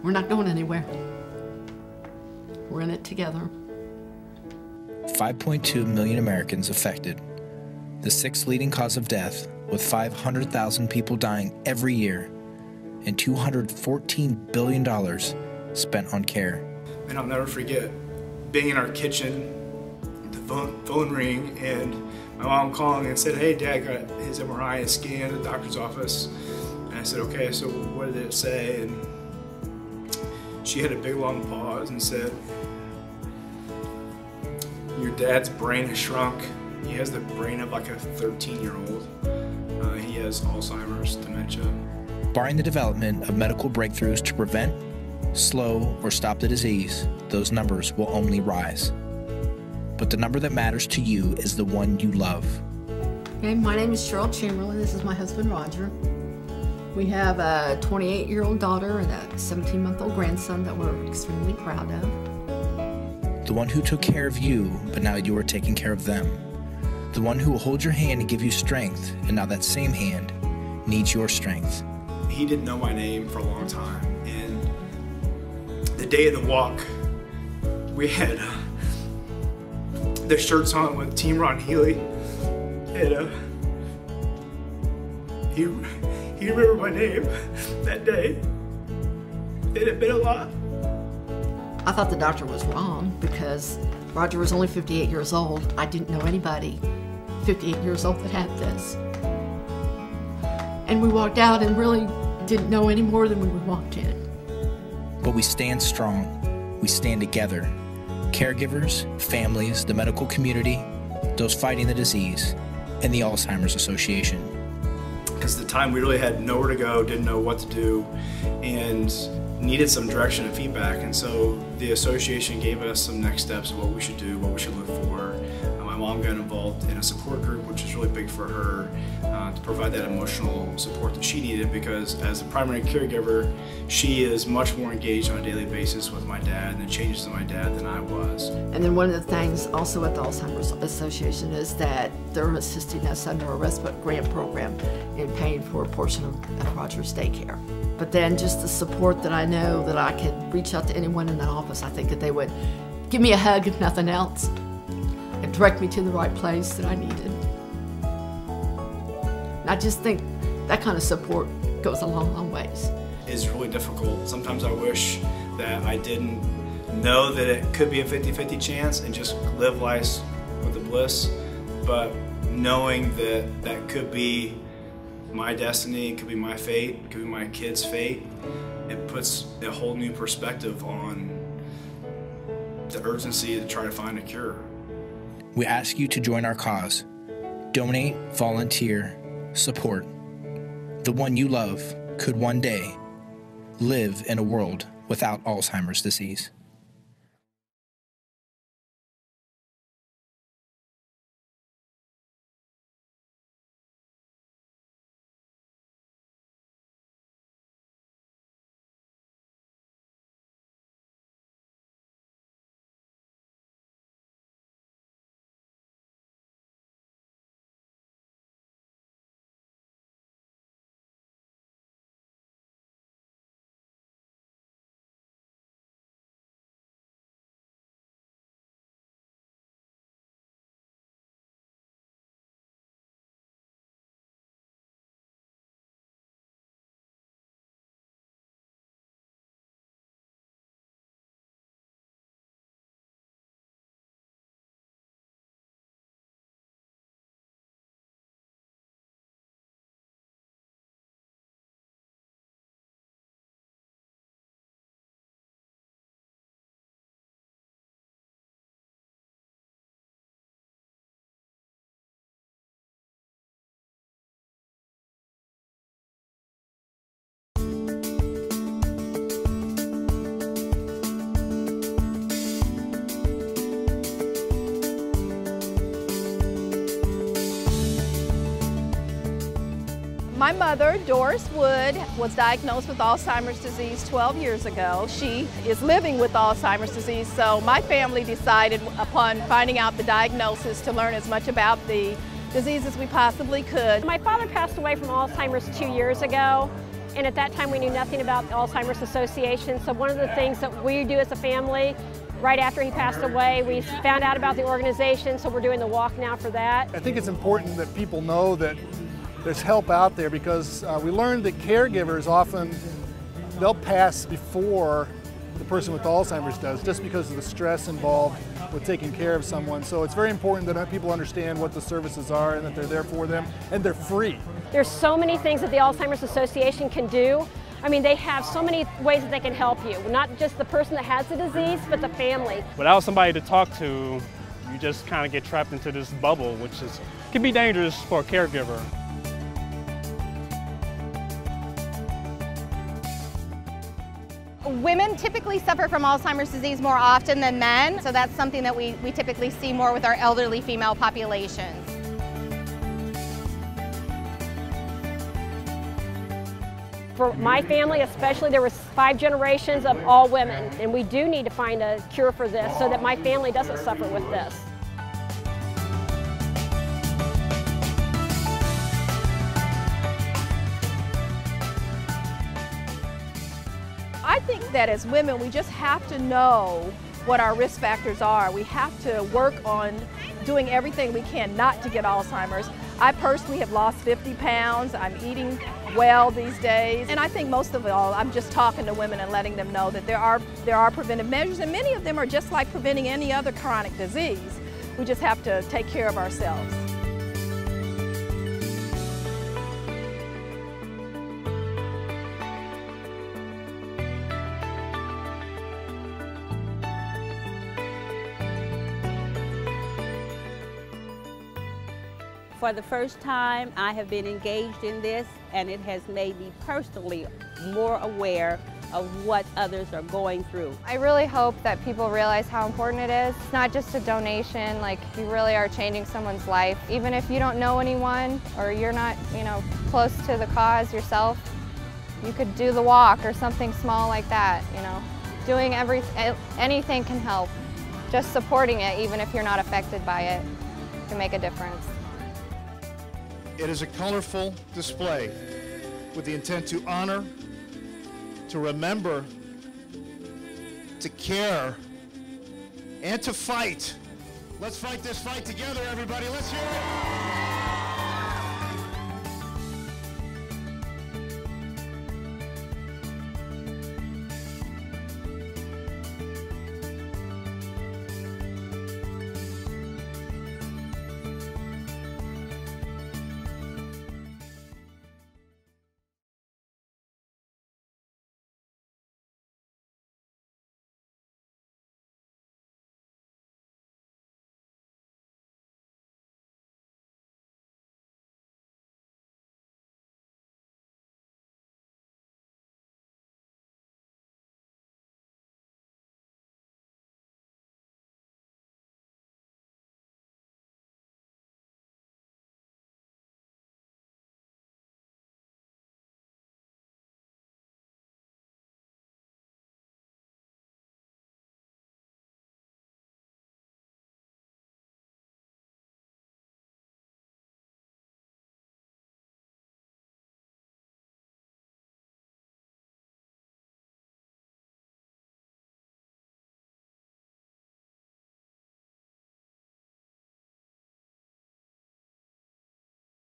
We're not going anywhere. We're in it together. 5.2 million Americans affected, the sixth leading cause of death, with 500,000 people dying every year and $214 billion spent on care. And I'll never forget being in our kitchen, the phone ring, and my mom calling and said, "Hey, Dad got his MRI and scan at the doctor's office." And I said, "Okay, so what did it say?" And she had a big long pause and said, "Your dad's brain has shrunk. He has the brain of like a 13-year-old. He has Alzheimer's, dementia." Barring the development of medical breakthroughs to prevent, slow, or stop the disease, those numbers will only rise. But the number that matters to you is the one you love. Okay, my name is Cheryl Chamberlain. This is my husband, Roger. We have a 28-year-old daughter and a 17-month-old grandson that we're extremely proud of. The one who took care of you, but now you are taking care of them. The one who will hold your hand and give you strength, and now that same hand needs your strength. He didn't know my name for a long time, and the day of the walk, we had the shirts on with Team Ron Healy, and he remembered my name that day. It had been a lot. I thought the doctor was wrong because Roger was only 58 years old. I didn't know anybody 58 years old that had this. And we walked out and really didn't know any more than when we walked in. But we stand strong. We stand together. Caregivers, families, the medical community, those fighting the disease, and the Alzheimer's Association. Because at the time we really had nowhere to go, didn't know what to do, and needed some direction and feedback. And so the association gave us some next steps of what we should do, what we should look for. My mom got involved in a support group, which is really big for her, to provide that emotional support that she needed, because as a primary caregiver, she is much more engaged on a daily basis with my dad and the changes to my dad than I was. And then one of the things also at the Alzheimer's Association is that they're assisting us under a respite grant program in paying for a portion of Roger's daycare. But then just the support that I know that I could reach out to anyone in that office, I think that they would give me a hug if nothing else, and direct me to the right place that I needed. And I just think that kind of support goes a long, long ways. It's really difficult. Sometimes I wish that I didn't know that it could be a 50-50 chance and just live life with the bliss, but knowing that that could be my destiny, it could be my fate, it could be my kid's fate, it puts a whole new perspective on the urgency to try to find a cure. We ask you to join our cause. Donate, volunteer, support. The one you love could one day live in a world without Alzheimer's disease. My mother, Doris Wood, was diagnosed with Alzheimer's disease 12 years ago. She is living with Alzheimer's disease, so my family decided upon finding out the diagnosis to learn as much about the disease as we possibly could. My father passed away from Alzheimer's 2 years ago, And at that time, we knew nothing about the Alzheimer's Association. So one of the things that we do as a family, right after he passed away, we found out about the organization, so we're doing the walk now for that. I think it's important that people know that there's help out there, because we learned that caregivers often, they'll pass before the person with Alzheimer's does, just because of the stress involved with taking care of someone. So it's very important that people understand what the services are and that they're there for them, and they're free. There's so many things that the Alzheimer's Association can do. I mean, they have so many ways that they can help you, not just the person that has the disease, but the family. Without somebody to talk to, you just kind of get trapped into this bubble, which can be dangerous for a caregiver. Women typically suffer from Alzheimer's disease more often than men, so that's something that we typically see more with our elderly female populations. For my family especially, there was 5 generations of all women, and we do need to find a cure for this so that my family doesn't suffer with this. I think that as women, we just have to know what our risk factors are. We have to work on doing everything we can not to get Alzheimer's. I personally have lost 50 pounds. I'm eating well these days. And I think most of all, I'm just talking to women and letting them know that there are preventive measures, and many of them are just like preventing any other chronic disease. We just have to take care of ourselves. For the first time, I have been engaged in this, and it has made me personally more aware of what others are going through. I really hope that people realize how important it is. It's not just a donation, like you really are changing someone's life. Even if you don't know anyone or you're not, close to the cause yourself, you could do the walk or something small like that, Doing anything can help. Just supporting it, even if you're not affected by it, can make a difference. It is a colorful display with the intent to honor, to remember, to care, and to fight. Let's fight this fight together, everybody. Let's hear it.